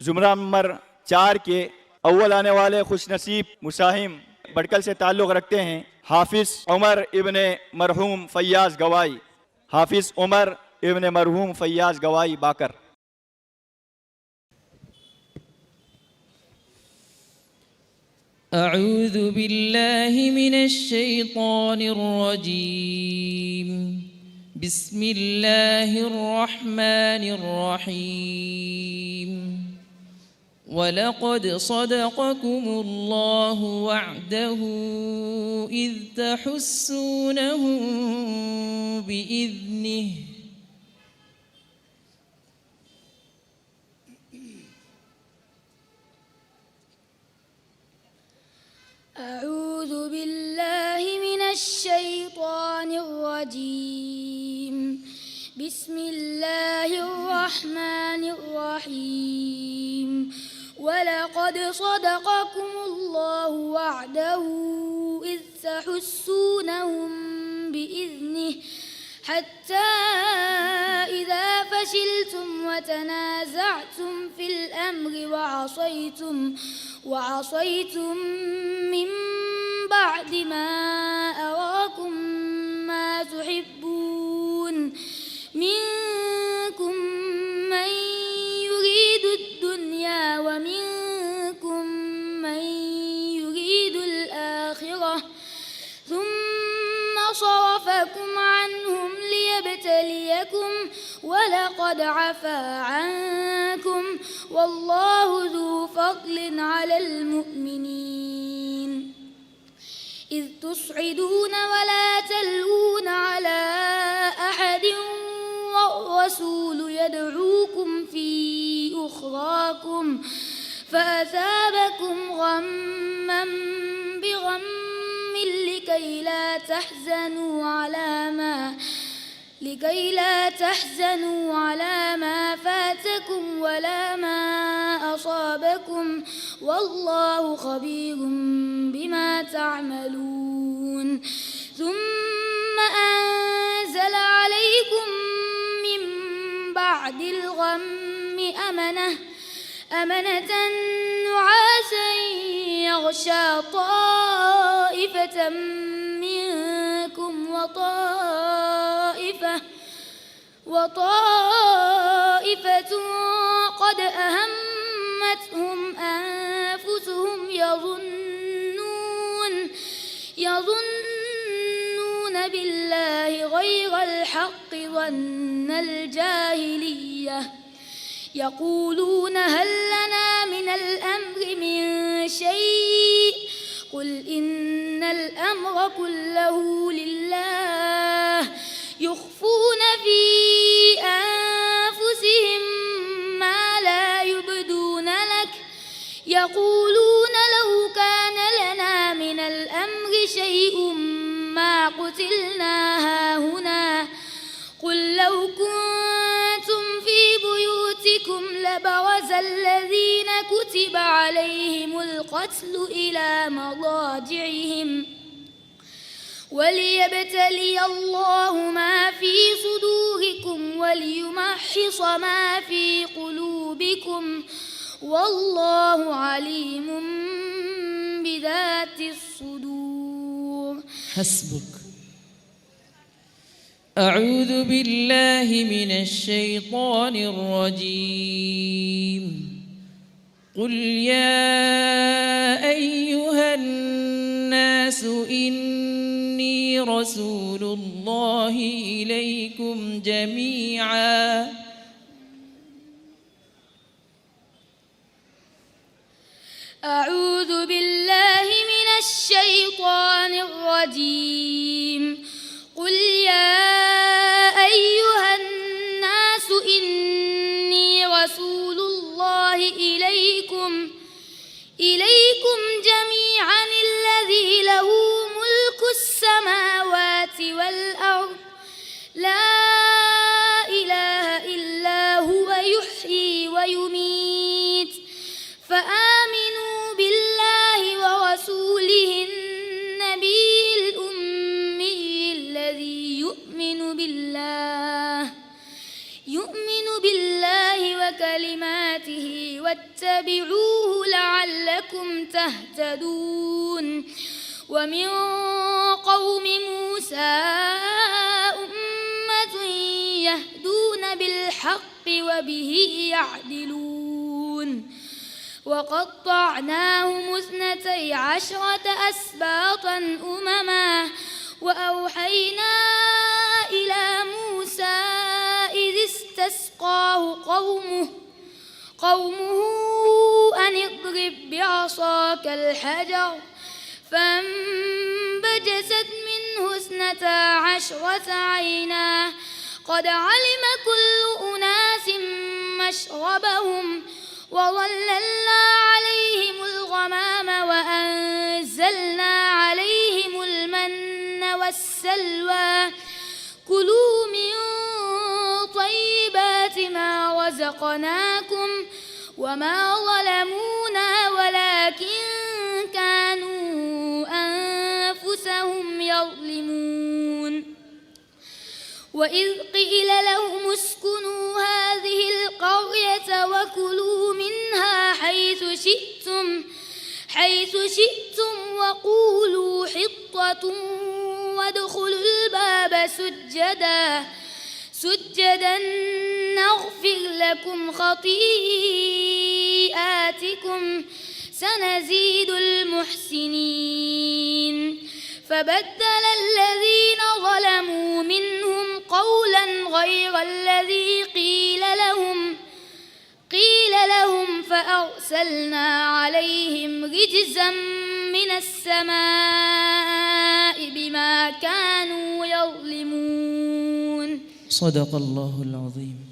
जुमरा नंबर 4 के अव्वल आने वाले खुशनसीब मुसाहिम बड़कल से ताल्लुक़ रखते हैं हाफिज़ उमर इब्ने मरहूम फैयाज़ गवाई। हाफिज़ उमर इब्ने मरहूम फैयाज़ गवाई बाकर। अऊज़ु बिल्लाहि मिनश शैतानिर रजीम। बिस्मिल्लाहिर रहमानिर रहीम। वलक़द सदक़कुमुल्लाहु वअदहु इज़ तहुस्सूनहुम बिइज़निहि। أعوذ بالله من الشيطان الرجيم. بسم الله الرحمن الرحيم. ولقد صدقكم الله وعده إذ تحسونهم بإذنه حتى إذا فشلتم وتنازعتم في الأمر وعصيتم من بعد ما أراكم ما تحبون منكم من يريد الدنيا ومنكم من يريد الآخرة ثم صرفكم عنهم ليبتليكم ولقد عفا عنكم والله ذو فضل على المؤمنين. إذ تصعدون ولا تلوون على أحد والرسول يدعوكم في أخراكم فأثابكم غما بغم لكي لا تحزنوا على ما فاتكم ولا ما أصابكم والله خبير بما تعملون. ثم أنزل عليكم من بعد الغم أمنة نعاسا يغشى طائفة منكم وطائفة قد أهمتهم أنفسهم يظنون بالله غير الحق ظن الجاهلية يقولون هل لنا من الأمر من شيء قل إن الأمر كله لله يخفون في أنفسهم ما لا يبدون لك يقولون لو كان لنا من الأمر شيء ما قتلنا هاهنا قل لو كنتم في بيوتكم لبرز الذين كتب عليهم القتل إلى مضاجعهم وليبتلي الله ما في صدوركم وليمحص ما في قلوبكم والله عليم بذات الصدور. حسبك. أعوذ بالله من الشيطان الرجيم. قل يا أيها الناس إني رسول الله إليكم جميعا أعوذ بالله من الشيطان الرجيم. قل يا أيها الناس إني رسول الله إليكم جميعا الذي له ملك السماوات والأرض لا إله إلا هو يحيي ويميت فآمنوا بالله ورسوله النبي الأمي الذي يؤمن بالله وكلماته واتبعوه لعلكم تهتدون ومن قوم موسى أمة يهدون بالحق وبه يعدلون وقطعناهم 12 أسباطا أمما وأوحينا إلى موسى إذ استسقاه قومه أن اضرب بعصاك الحجر فانبجست منه 12 عينا قد علم كل أناس مشربهم وظللنا عليهم الغمام وأنزلنا عليهم المن والسلوى كلوا من طيبات ما رزقناكم وما ظلمونا ولكن كانوا أنفسهم يظلمون وإذ قيل لهم اسكنوا هذه القرية وكلوا منها حيث شئتم وقولوا حطة وادخلوا الباب سجدا نغفر لكم خطيئاتكم سنزيد المحسنين فبدل الذين ظلموا منهم قولا غير الذي قيل لهم فأرسلنا عليهم رجزا من السماء بما كانوا يظلمون. صدق الله العظيم.